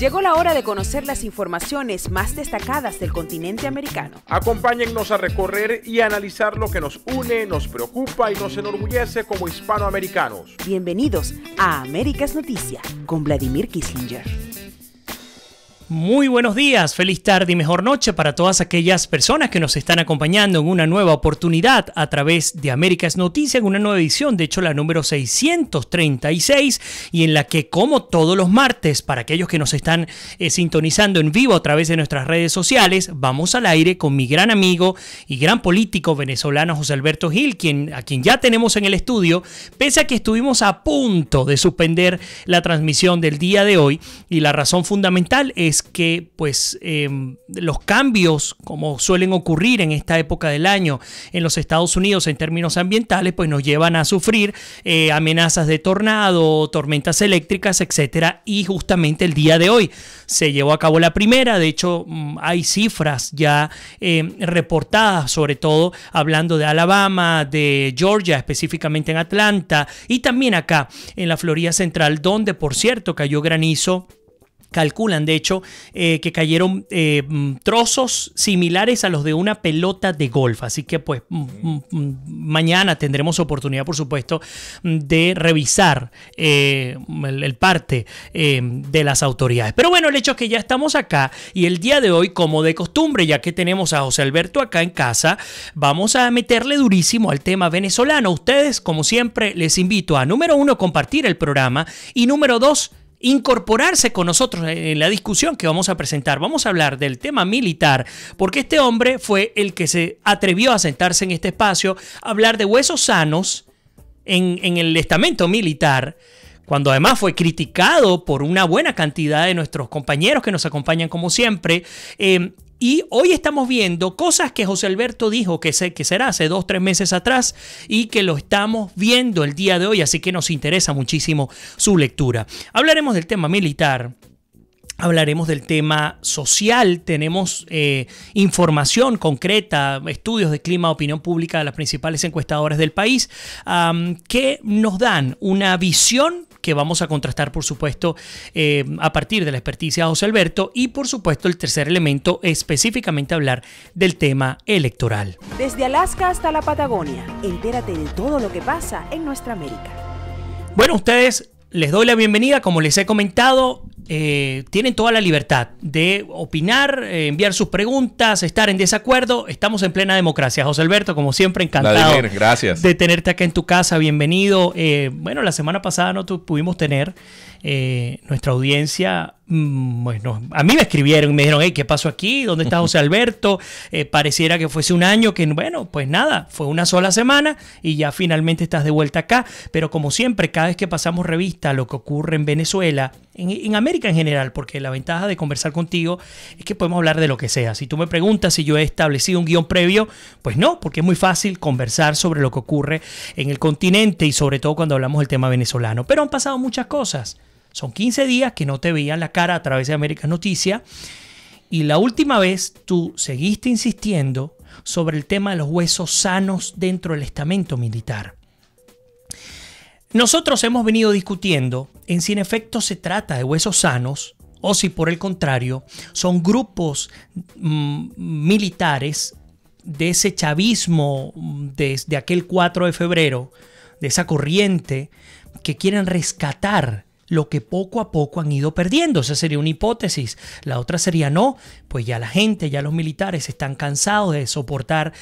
Llegó la hora de conocer las informaciones más destacadas del continente americano. Acompáñennos a recorrer y analizar lo que nos une, nos preocupa y nos enorgullece como hispanoamericanos. Bienvenidos a Américas Noticias con Vladimir Kissinger. Muy buenos días, feliz tarde y mejor noche para todas aquellas personas que nos están acompañando en una nueva oportunidad a través de Américas Noticias, en una nueva edición, de hecho la número 636, y en la que, como todos los martes, para aquellos que nos están sintonizando en vivo a través de nuestras redes sociales, vamos al aire con mi gran amigo y gran político venezolano José Alberto Gil, a quien ya tenemos en el estudio, pese a que estuvimos a punto de suspender la transmisión del día de hoy, y la razón fundamental es que los cambios, como suelen ocurrir en esta época del año en los Estados Unidos en términos ambientales, pues nos llevan a sufrir amenazas de tornado, tormentas eléctricas, etcétera. Y justamente el día de hoy se llevó a cabo la primera. De hecho, hay cifras ya reportadas, sobre todo hablando de Alabama, de Georgia, específicamente en Atlanta, y también acá en la Florida Central, donde, por cierto, cayó granizo. Calculan, de hecho, que cayeron trozos similares a los de una pelota de golf. Así que, pues, mañana tendremos oportunidad, por supuesto, de revisar el parte de las autoridades. Pero bueno, el hecho es que ya estamos acá y el día de hoy, como de costumbre, ya que tenemos a José Alberto acá en casa, vamos a meterle durísimo al tema venezolano. Ustedes, como siempre, les invito a, número 1, compartir el programa y, número 2, incorporarse con nosotros en la discusión que vamos a presentar. Vamos a hablar del tema militar, porque este hombre fue el que se atrevió a sentarse en este espacio a hablar de huesos sanos en el estamento militar, cuando además fue criticado por una buena cantidad de nuestros compañeros que nos acompañan como siempre. Y hoy estamos viendo cosas que José Alberto dijo que será hace 2-3 meses atrás y que lo estamos viendo el día de hoy, así que nos interesa muchísimo su lectura. Hablaremos del tema militar. Hablaremos del tema social, tenemos información concreta, estudios de clima, opinión pública de las principales encuestadoras del país que nos dan una visión que vamos a contrastar, por supuesto, a partir de la experticia de José Alberto, y por supuesto el tercer elemento, específicamente hablar del tema electoral. Desde Alaska hasta la Patagonia, entérate de todo lo que pasa en nuestra América. Bueno, ustedes, les doy la bienvenida, como les he comentado. Tienen toda la libertad de opinar, enviar sus preguntas, estar en desacuerdo. Estamos en plena democracia. José Alberto, como siempre, encantado Vladimir, gracias de tenerte acá en tu casa. Bienvenido. Bueno, la semana pasada no pudimos tener nuestra audiencia. Bueno, a mí me escribieron y me dijeron, hey, ¿qué pasó aquí? ¿Dónde está José Alberto? Pareciera que fuese un año que, bueno, pues nada, fue una sola semana y ya finalmente estás de vuelta acá. Pero como siempre, cada vez que pasamos revista a lo que ocurre en Venezuela, en América en general, porque la ventaja de conversar contigo es que podemos hablar de lo que sea. Si tú me preguntas si yo he establecido un guión previo, pues no, porque es muy fácil conversar sobre lo que ocurre en el continente y sobre todo cuando hablamos del tema venezolano. Pero han pasado muchas cosas. Son 15 días que no te veían la cara a través de Américas Noticias, y la última vez tú seguiste insistiendo sobre el tema de los huesos sanos dentro del estamento militar. Nosotros hemos venido discutiendo en si en efecto se trata de huesos sanos o si por el contrario son grupos militares de ese chavismo desde aquel 4 de febrero, de esa corriente que quieren rescatar lo que poco a poco han ido perdiendo. Esa sería una hipótesis. La otra sería no, pues ya la gente, ya los militares están cansados de soportar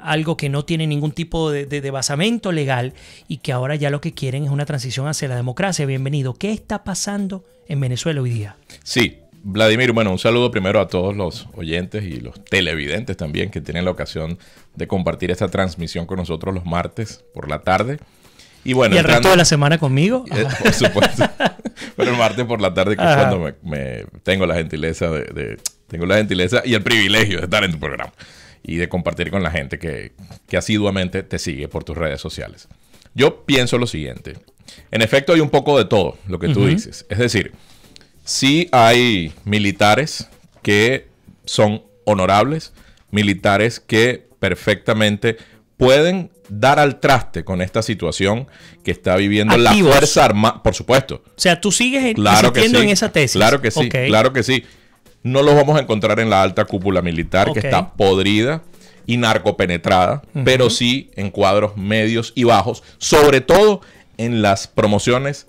algo que no tiene ningún tipo de basamento legal y que ahora ya lo que quieren es una transición hacia la democracia. Bienvenido. ¿Qué está pasando en Venezuela hoy día? Sí, Vladimir, bueno, un saludo primero a todos los oyentes y los televidentes también que tienen la ocasión de compartir esta transmisión con nosotros los martes por la tarde. Y bueno, el resto de la semana conmigo. Por supuesto. Pero el martes por la tarde, que es cuando me tengo la gentileza tengo la gentileza y el privilegio de estar en tu programa y de compartir con la gente que asiduamente te sigue por tus redes sociales. Yo pienso lo siguiente. En efecto, hay un poco de todo lo que tú dices. Es decir, sí hay militares que son honorables, militares que perfectamente pueden dar al traste con esta situación que está viviendo activos. La Fuerza Armada, por supuesto. O sea, tú sigues Claro que insistiendo sí. en esa tesis. Claro que sí, Ok. claro que sí. No los vamos a encontrar en la alta cúpula militar, Ok. que está podrida y narcopenetrada, pero sí en cuadros medios y bajos, sobre todo en las promociones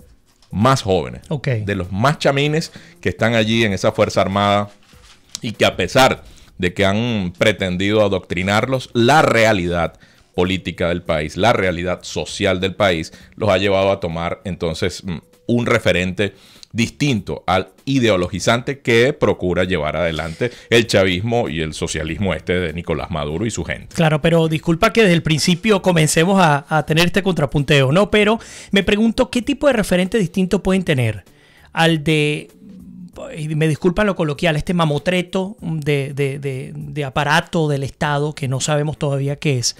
más jóvenes, Ok. de los más chamines que están allí en esa Fuerza Armada y que a pesar de que han pretendido adoctrinarlos, la realidad política del país, la realidad social del país, los ha llevado a tomar entonces un referente distinto al ideologizante que procura llevar adelante el chavismo y el socialismo de Nicolás Maduro y su gente. Claro, pero disculpa que desde el principio comencemos a tener este contrapunteo, ¿no? Pero me pregunto, ¿qué tipo de referente distinto pueden tener al de, y me disculpan lo coloquial, este mamotreto de aparato del Estado que no sabemos todavía qué es,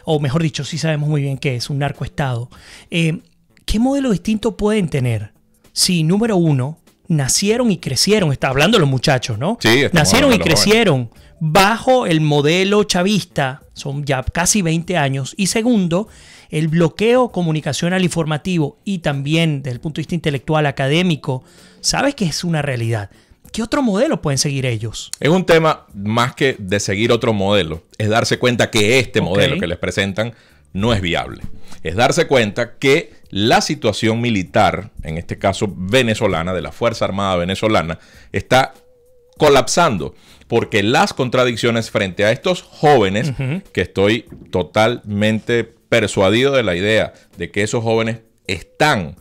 o mejor dicho, sí sabemos muy bien qué es, un narcoestado? ¿Qué modelo distinto pueden tener? Si, número uno, nacieron y crecieron, está hablando los muchachos, ¿no? Sí, nacieron y hablando de los crecieron bajo el modelo chavista, son ya casi 20 años. Y segundo, el bloqueo comunicacional informativo y también desde el punto de vista intelectual, académico, sabes que es una realidad. ¿Qué otro modelo pueden seguir ellos? Es un tema más que de seguir otro modelo, es darse cuenta que este modelo que les presentan no es viable. Es darse cuenta que la situación militar, en este caso venezolana, de la Fuerza Armada venezolana, está colapsando porque las contradicciones frente a estos jóvenes, que estoy totalmente persuadido de la idea de que esos jóvenes están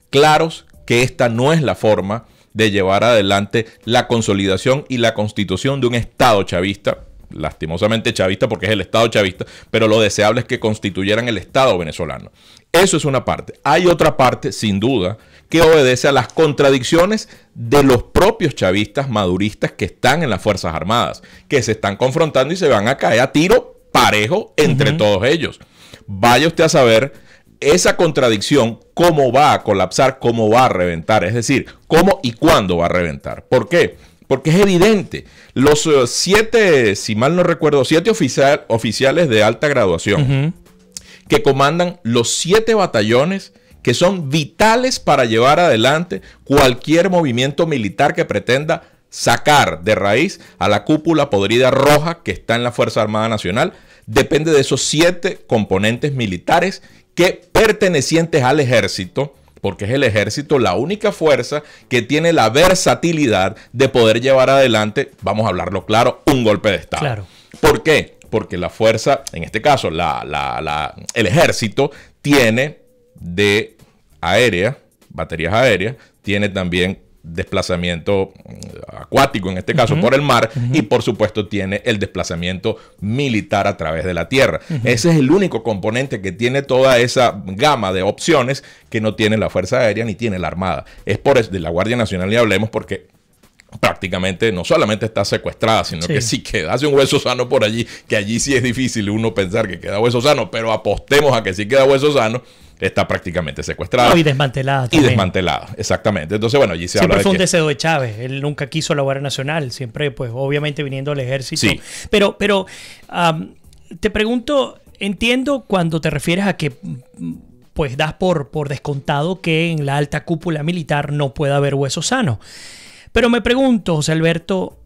claros que esta no es la forma de llevar adelante la consolidación y la constitución de un Estado chavista, lastimosamente chavista porque es el Estado chavista, pero lo deseable es que constituyeran el Estado venezolano. Eso es una parte. Hay otra parte, sin duda, que obedece a las contradicciones de los propios chavistas maduristas que están en las Fuerzas Armadas, que se están confrontando y se van a caer a tiro parejo entre todos ellos. Vaya usted a saber esa contradicción, cómo va a colapsar, cómo va a reventar, es decir, cómo y cuándo va a reventar. ¿Por qué? Porque es evidente, los 7, si mal no recuerdo, 7 oficiales de alta graduación que comandan los 7 batallones que son vitales para llevar adelante cualquier movimiento militar que pretenda sacar de raíz a la cúpula podrida roja que está en la Fuerza Armada Nacional, depende de esos 7 componentes militares que pertenecientes al ejército, porque es el ejército la única fuerza que tiene la versatilidad de poder llevar adelante, vamos a hablarlo claro, un golpe de Estado. Claro. ¿Por qué? Porque la fuerza, en este caso, el ejército tiene de aérea, baterías aéreas, tiene también desplazamiento acuático, en este caso por el mar, y por supuesto tiene el desplazamiento militar a través de la tierra. Ese es el único componente que tiene toda esa gama de opciones que no tiene la Fuerza Aérea ni tiene la Armada. Es por eso de la Guardia Nacional y hablemos porque prácticamente no solamente está secuestrada, sino que si quedase un hueso sano por allí, que allí sí es difícil uno pensar que queda hueso sano, pero apostemos a que sí queda hueso sano, está prácticamente secuestrada. Y desmantelada Y también. desmantelada, exactamente. Entonces, bueno, allí se Siempre habla fue de un que... deseo de Chávez. Él nunca quiso la Guardia Nacional. Siempre, pues, obviamente viniendo del ejército. Sí. Pero te pregunto, entiendo cuando te refieres a que pues das por descontado que en la alta cúpula militar no puede haber hueso sano. Pero me pregunto, José Alberto,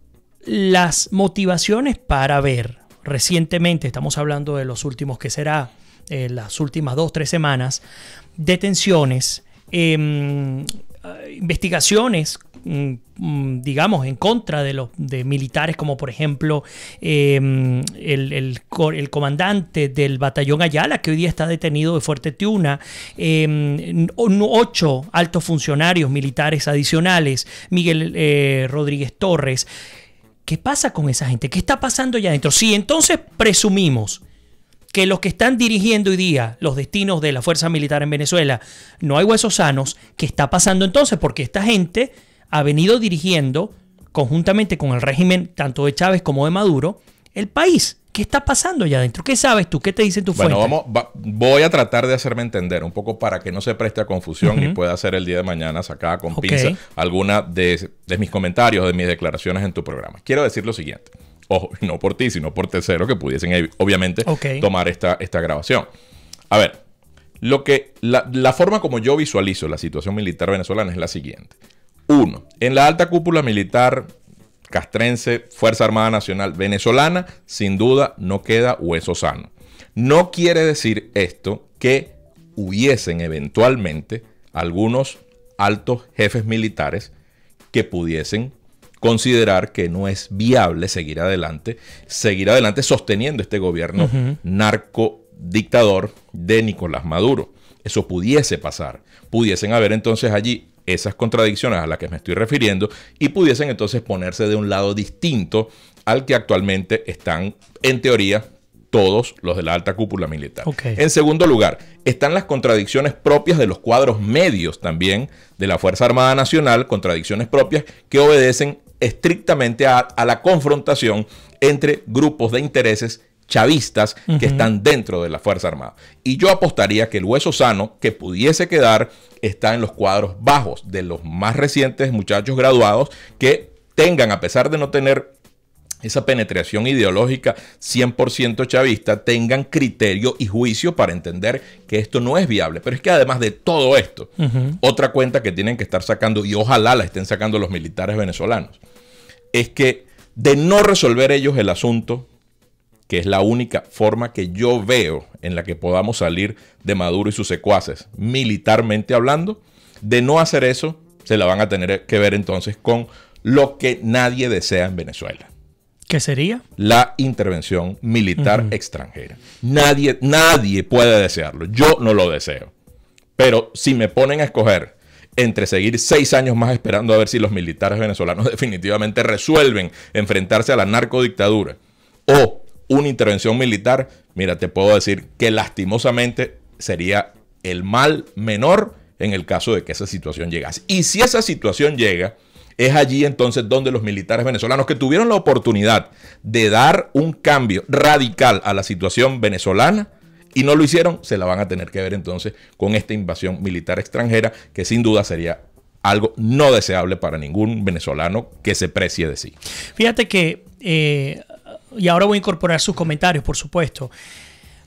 las motivaciones para ver recientemente, estamos hablando de los últimos que será las últimas 2-3 semanas, detenciones, investigaciones, digamos, en contra de militares como por ejemplo el comandante del batallón Ayala, que hoy día está detenido de Fuerte Tiuna, 8 altos funcionarios militares adicionales, Miguel Rodríguez Torres. ¿Qué pasa con esa gente? ¿Qué está pasando allá adentro? Si entonces presumimos que los que están dirigiendo hoy día los destinos de la fuerza militar en Venezuela no hay huesos sanos, ¿qué está pasando entonces? Porque esta gente ha venido dirigiendo conjuntamente con el régimen tanto de Chávez como de Maduro el país. ¿Qué está pasando allá adentro? ¿Qué sabes tú? ¿Qué te dicen tus fuentes? Voy a tratar de hacerme entender un poco para que no se preste a confusión y pueda ser el día de mañana sacada con pinza alguna de mis comentarios, de mis declaraciones en tu programa. Quiero decir lo siguiente. Ojo, no por ti, sino por terceros que pudiesen, obviamente, tomar esta grabación. A ver, la forma como yo visualizo la situación militar venezolana es la siguiente. 1. En la alta cúpula militar castrense, Fuerza Armada Nacional venezolana, sin duda no queda hueso sano. No quiere decir esto que hubiesen eventualmente algunos altos jefes militares que pudiesen considerar que no es viable seguir adelante sosteniendo este gobierno narcodictador de Nicolás Maduro. Eso pudiese pasar. Pudiesen haber entonces allí esas contradicciones a las que me estoy refiriendo y pudiesen entonces ponerse de un lado distinto al que actualmente están, en teoría, todos los de la alta cúpula militar. En segundo lugar, están las contradicciones propias de los cuadros medios también de la Fuerza Armada Nacional, contradicciones propias que obedecen estrictamente a la confrontación entre grupos de intereses chavistas que están dentro de la Fuerza Armada. Y yo apostaría que el hueso sano que pudiese quedar está en los cuadros bajos de los más recientes muchachos graduados que tengan, a pesar de no tener esa penetración ideológica 100% chavista, tengan criterio y juicio para entender que esto no es viable. Pero es que además de todo esto, otra cuenta que tienen que estar sacando, y ojalá la estén sacando los militares venezolanos, es que de no resolver ellos el asunto, que es la única forma que yo veo en la que podamos salir de Maduro y sus secuaces, militarmente hablando, de no hacer eso, se la van a tener que ver entonces con lo que nadie desea en Venezuela. ¿Qué sería? La intervención militar extranjera. Nadie puede desearlo. Yo no lo deseo. Pero si me ponen a escoger entre seguir 6 años más esperando a ver si los militares venezolanos definitivamente resuelven enfrentarse a la narcodictadura o una intervención militar, mira, te puedo decir que lastimosamente sería el mal menor en el caso de que esa situación llegase. Y si esa situación llega, es allí entonces donde los militares venezolanos que tuvieron la oportunidad de dar un cambio radical a la situación venezolana y no lo hicieron, se la van a tener que ver entonces con esta invasión militar extranjera que sin duda sería algo no deseable para ningún venezolano que se precie de sí. Fíjate que, y ahora voy a incorporar sus comentarios, por supuesto,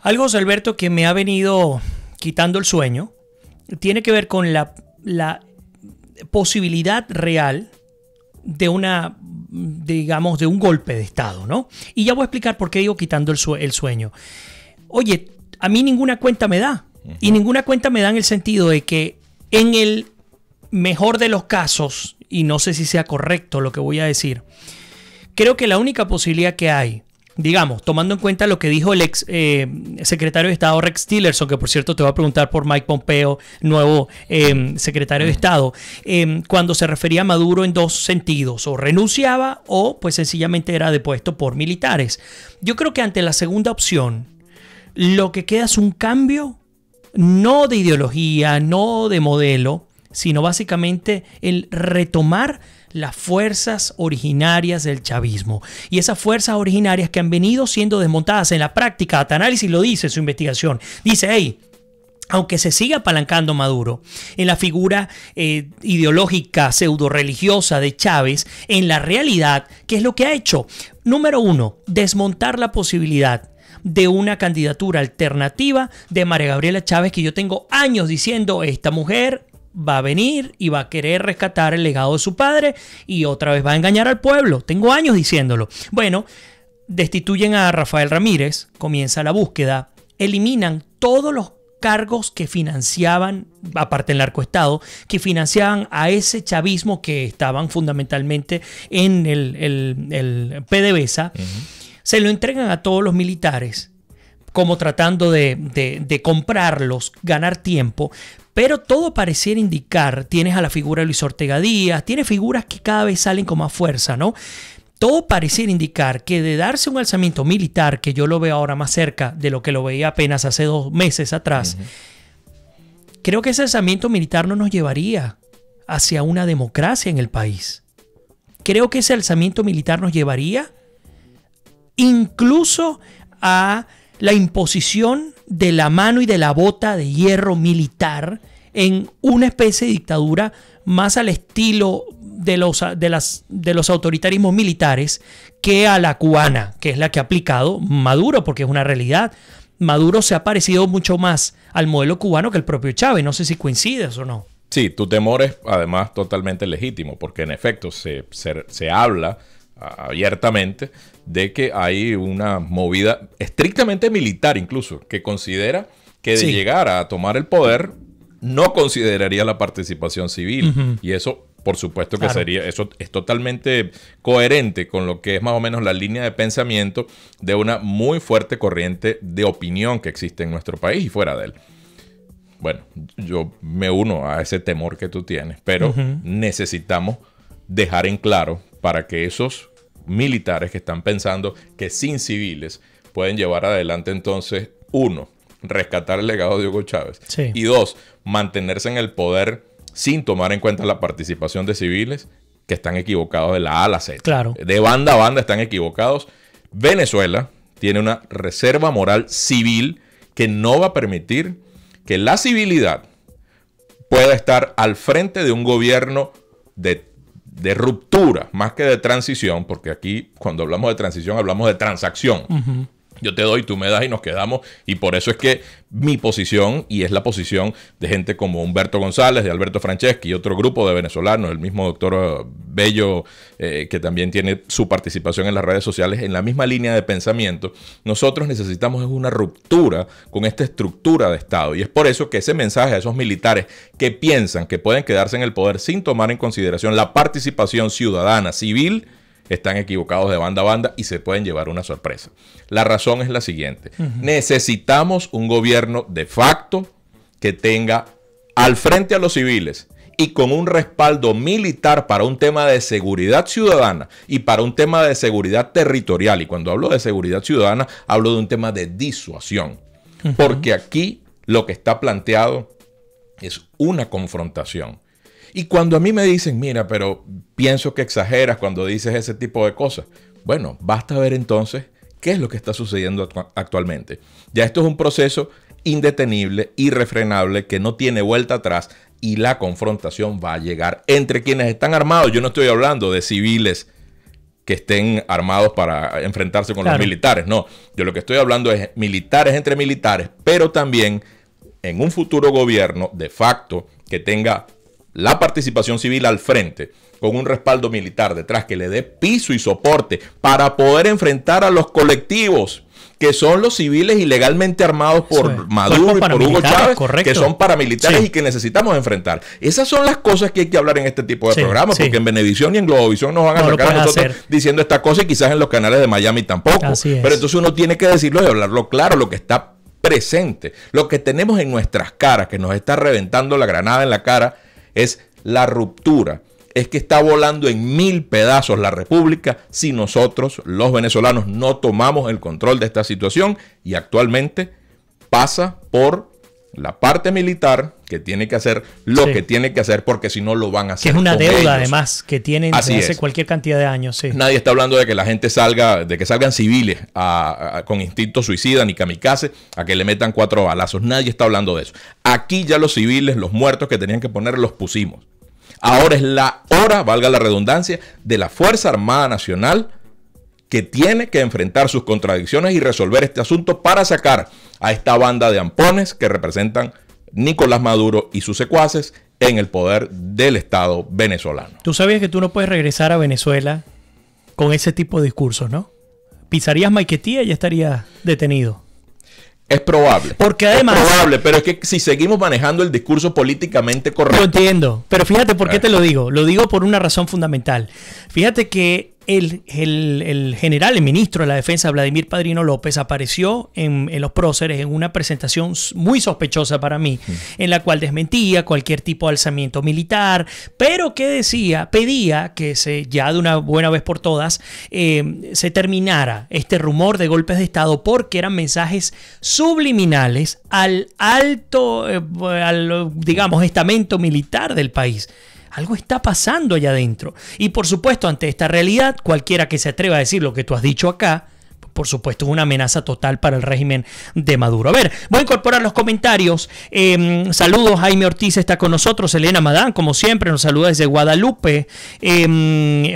algo, José Alberto, que me ha venido quitando el sueño, tiene que ver con la posibilidad real de de un golpe de Estado, ¿no? Y ya voy a explicar por qué digo quitando el sueño. Oye, a mí ninguna cuenta me da. Y ninguna cuenta me da en el sentido de que en el mejor de los casos, y no sé si sea correcto lo que voy a decir, creo que la única posibilidad que hay, digamos, tomando en cuenta lo que dijo el ex secretario de Estado Rex Tillerson, que por cierto te va a preguntar por Mike Pompeo, nuevo secretario de Estado, cuando se refería a Maduro en dos sentidos, o renunciaba o pues sencillamente era depuesto por militares. Yo creo que ante la segunda opción, lo que queda es un cambio, no de ideología, no de modelo, sino básicamente el retomar las fuerzas originarias del chavismo. Y esas fuerzas originarias que han venido siendo desmontadas en la práctica, Atanálisis lo dice en su investigación. Dice, hey, aunque se siga apalancando Maduro en la figura ideológica pseudo-religiosa de Chávez, en la realidad, ¿qué es lo que ha hecho? Número 1, desmontar la posibilidad de una candidatura alternativa de María Gabriela Chávez, que yo tengo años diciendo, esta mujer va a venir y va a querer rescatar el legado de su padre y otra vez va a engañar al pueblo. Tengo años diciéndolo. Bueno, destituyen a Rafael Ramírez, comienza la búsqueda, eliminan todos los cargos que financiaban, aparte del narcoestado, que financiaban a ese chavismo que estaban fundamentalmente en el PDVSA. Se lo entregan a todos los militares, como tratando de comprarlos, ganar tiempo. Pero todo pareciera indicar, tienes a la figura de Luis Ortega Díaz, tienes figuras que cada vez salen con más fuerza, ¿no? Todo pareciera indicar que de darse un alzamiento militar, que yo lo veo ahora más cerca de lo que lo veía apenas hace 2 meses atrás, creo que ese alzamiento militar no nos llevaría hacia una democracia en el país. Creo que ese alzamiento militar nos llevaría incluso a la imposición de la mano y de la bota de hierro militar en una especie de dictadura más al estilo de los autoritarismos militares que a la cubana, que es la que ha aplicado Maduro, porque es una realidad. Maduro se ha parecido mucho más al modelo cubano que el propio Chávez. No sé si coincides o no. Sí, tu temor es además totalmente legítimo, porque en efecto se habla abiertamente de que hay una movida estrictamente militar incluso, que considera que de llegar a tomar el poder no consideraría la participación civil. Y eso, por supuesto que sería, eso es totalmente coherente con lo que es más o menos la línea de pensamiento de una muy fuerte corriente de opinión que existe en nuestro país y fuera de él. Bueno, yo me uno a ese temor que tú tienes, pero necesitamos dejar en claro para que esos militares que están pensando que sin civiles pueden llevar adelante entonces, uno, rescatar el legado de Hugo Chávez, y dos, mantenerse en el poder sin tomar en cuenta la participación de civiles, que están equivocados de la A a la Z. Claro. De banda a banda están equivocados. Venezuela tiene una reserva moral civil que no va a permitir que la civilidad pueda estar al frente de un gobierno de ruptura, más que de transición, porque aquí cuando hablamos de transición hablamos de transacción. Yo te doy, tú me das y nos quedamos, y por eso es que mi posición, y es la posición de gente como Humberto González, de Alberto Franceschi y otro grupo de venezolanos, el mismo doctor Bello, que también tiene su participación en las redes sociales, en la misma línea de pensamiento. Nosotros necesitamos una ruptura con esta estructura de Estado, y es por eso que ese mensaje a esos militares que piensan que pueden quedarse en el poder sin tomar en consideración la participación ciudadana, civil, están equivocados de banda a banda y se pueden llevar una sorpresa. La razón es la siguiente. Necesitamos un gobierno de facto que tenga al frente a los civiles y con un respaldo militar para un tema de seguridad ciudadana y para un tema de seguridad territorial. Y cuando hablo de seguridad ciudadana, hablo de un tema de disuasión. Porque aquí lo que está planteado es una confrontación. Y cuando a mí me dicen, mira, pero pienso que exageras cuando dices ese tipo de cosas. Bueno, basta ver entonces qué es lo que está sucediendo actualmente. Ya esto es un proceso indetenible, irrefrenable, que no tiene vuelta atrás, y la confrontación va a llegar entre quienes están armados. Yo no estoy hablando de civiles que estén armados para enfrentarse con los militares. No, yo lo que estoy hablando es militares entre militares, pero también en un futuro gobierno de facto que tenga la participación civil al frente, con un respaldo militar detrás que le dé piso y soporte para poder enfrentar a los colectivos que son los civiles ilegalmente armados por Maduro y por Hugo Chávez, que son paramilitares y que necesitamos enfrentar. Esas son las cosas que hay que hablar en este tipo de programas, porque en Venevisión y en Globovisión nos van a sacar a nosotros diciendo esta cosa, y quizás en los canales de Miami tampoco. Pero entonces uno tiene que decirlo y hablarlo claro, lo que está presente, lo que tenemos en nuestras caras, que nos está reventando la granada en la cara, es la ruptura. Es que está volando en 1000 pedazos la República si nosotros, los venezolanos, no tomamos el control de esta situación, y actualmente pasa por la parte militar, que tiene que hacer lo que tiene que hacer, porque si no lo van a hacer. Que es una deuda ellos. Además que tienen desde hace cualquier cantidad de años. Nadie está hablando de que la gente salga, de que salgan civiles con instinto suicida ni kamikaze a que le metan 4 balazos. Nadie está hablando de eso. Aquí ya los civiles, los muertos que tenían que poner, los pusimos. Ahora es la hora, valga la redundancia, de la Fuerza Armada Nacional, que tiene que enfrentar sus contradicciones y resolver este asunto para sacar a esta banda de ampones que representan Nicolás Maduro y sus secuaces en el poder del Estado venezolano. Tú sabías que tú no puedes regresar a Venezuela con ese tipo de discursos, ¿no? Pisarías Maiquetía y ya estarías detenido. Es probable. Porque además... Es probable, pero es que si seguimos manejando el discurso políticamente correcto... Lo entiendo, pero fíjate por qué te lo digo. Lo digo por una razón fundamental. Fíjate que el general, el ministro de la Defensa, Vladimir Padrino López, apareció en los próceres en una presentación muy sospechosa para mí, en la cual desmentía cualquier tipo de alzamiento militar, pero que pedía que ya de una buena vez por todas se terminara este rumor de golpes de Estado, porque eran mensajes subliminales al alto, digamos, estamento militar del país. Algo está pasando allá adentro. Y por supuesto, ante esta realidad, cualquiera que se atreva a decir lo que tú has dicho acá, por supuesto, es una amenaza total para el régimen de Maduro. A ver, voy a incorporar los comentarios. Saludos, Jaime Ortiz está con nosotros, Elena Madán, como siempre, nos saluda desde Guadalupe.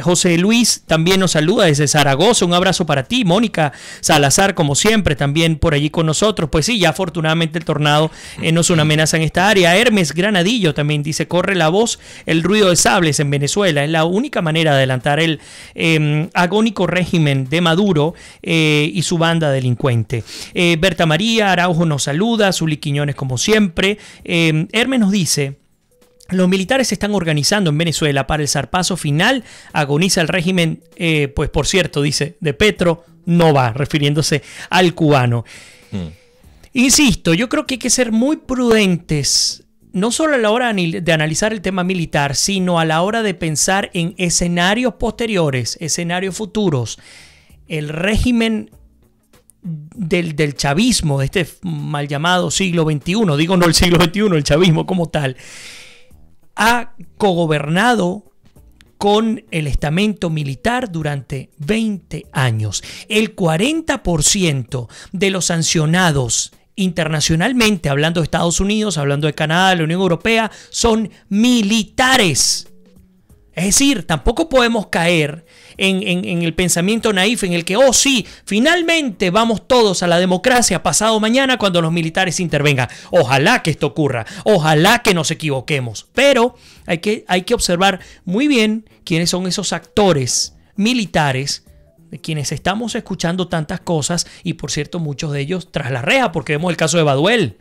José Luis también nos saluda desde Zaragoza, un abrazo para ti. Mónica Salazar, como siempre, también por allí con nosotros. Pues sí, ya afortunadamente el tornado no es una amenaza en esta área. Hermes Granadillo también dice, corre la voz, el ruido de sables en Venezuela es la única manera de adelantar el agónico régimen de Maduro y su banda delincuente. Berta María Araujo nos saluda, Zuli Quiñones como siempre. Hermes nos dice, los militares se están organizando en Venezuela para el zarpazo final, agoniza el régimen, pues por cierto, dice, de Petro, no va, refiriéndose al cubano. Insisto, yo creo que hay que ser muy prudentes, no solo a la hora de analizar el tema militar, sino a la hora de pensar en escenarios posteriores, escenarios futuros. El régimen del chavismo, de este mal llamado siglo XXI, digo no el siglo XXI, el chavismo como tal, ha cogobernado con el estamento militar durante 20 años. El 40% de los sancionados internacionalmente, hablando de Estados Unidos, hablando de Canadá, de la Unión Europea, son militares. Es decir, tampoco podemos caer en el pensamiento naif en el que, oh sí, finalmente vamos todos a la democracia pasado mañana cuando los militares intervengan. Ojalá que esto ocurra, ojalá que nos equivoquemos, pero hay que observar muy bien quiénes son esos actores militares de quienes estamos escuchando tantas cosas y, por cierto, muchos de ellos tras la reja, porque vemos el caso de Baduel,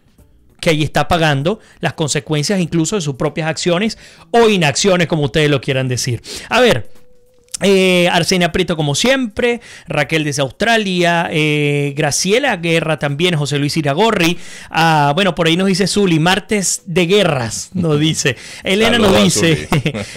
que ahí está pagando las consecuencias incluso de sus propias acciones o inacciones, como ustedes lo quieran decir. A ver, Arsenia Prieto como siempre, Raquel desde Australia, Graciela Guerra también, José Luis Iragorri, bueno, por ahí nos dice Zuli, martes de guerras, nos dice. Elena nos dice,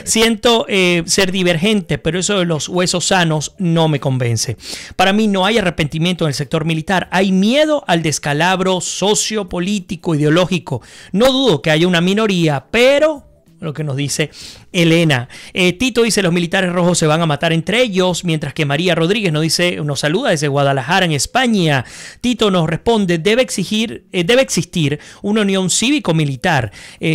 siento ser divergente, pero eso de los huesos sanos no me convence. Para mí no hay arrepentimiento en el sector militar, hay miedo al descalabro sociopolítico, ideológico. No dudo que haya una minoría, pero lo que nos dice Elena. Tito dice, los militares rojos se van a matar entre ellos, mientras que María Rodríguez nos saluda desde Guadalajara, en España. Tito nos responde, debe existir una unión cívico-militar.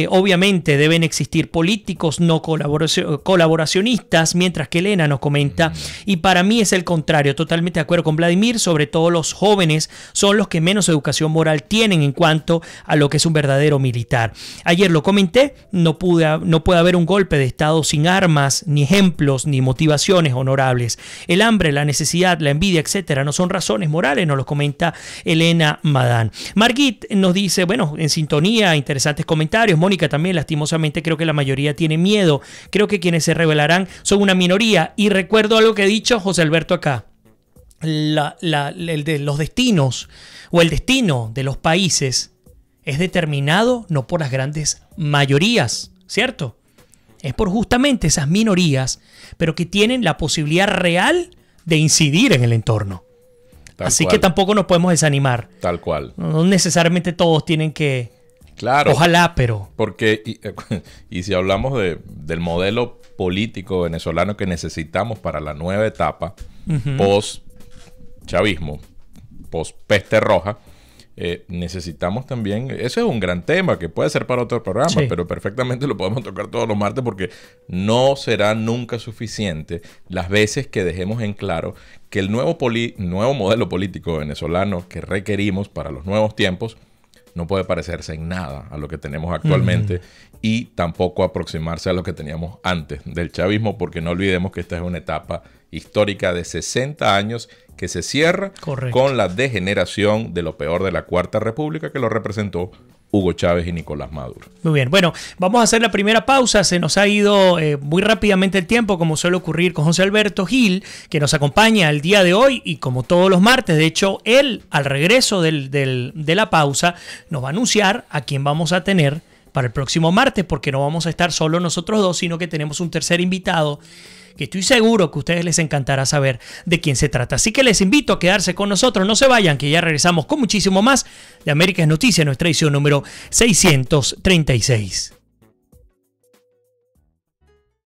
Obviamente deben existir políticos no colaboracionistas, mientras que Elena nos comenta, y para mí es el contrario, totalmente de acuerdo con Vladimir, sobre todo los jóvenes son los que menos educación moral tienen en cuanto a lo que es un verdadero militar. Ayer lo comenté, no puede haber un golpe de Estado sin armas, ni ejemplos, ni motivaciones honorables. El hambre, la necesidad, la envidia, etcétera, no son razones morales, nos lo comenta Elena Madán. Margit nos dice, bueno, en sintonía, interesantes comentarios. Mónica también, lastimosamente, creo que la mayoría tiene miedo. Creo que quienes se rebelarán son una minoría. Y recuerdo algo que ha dicho José Alberto acá. El de los destinos, o el destino de los países, es determinado no por las grandes mayorías, ¿cierto? Es por justamente esas minorías, pero que tienen la posibilidad real de incidir en el entorno. Así que tampoco nos podemos desanimar. Tal cual. No necesariamente todos tienen que... Claro. Ojalá, pero... Porque, y si hablamos del modelo político venezolano que necesitamos para la nueva etapa, post-chavismo, post-peste roja, necesitamos también, eso es un gran tema que puede ser para otro programa, sí, pero perfectamente lo podemos tocar todos los martes, porque no será nunca suficiente las veces que dejemos en claro que el nuevo modelo político venezolano que requerimos para los nuevos tiempos no puede parecerse en nada a lo que tenemos actualmente y tampoco aproximarse a lo que teníamos antes del chavismo, porque no olvidemos que esta es una etapa histórica de 60 años que se cierra con la degeneración de lo peor de la Cuarta República, que lo representó Hugo Chávez y Nicolás Maduro. Muy bien, bueno, vamos a hacer la primera pausa. Se nos ha ido muy rápidamente el tiempo, como suele ocurrir con José Alberto Gil, que nos acompaña el día de hoy y como todos los martes. De hecho, él, al regreso de la pausa, nos va a anunciar a quién vamos a tener para el próximo martes, porque no vamos a estar solo nosotros dos, sino que tenemos un tercer invitado que estoy seguro que a ustedes les encantará saber de quién se trata. Así que les invito a quedarse con nosotros. No se vayan, que ya regresamos con muchísimo más de América es Noticia, nuestra edición número 636.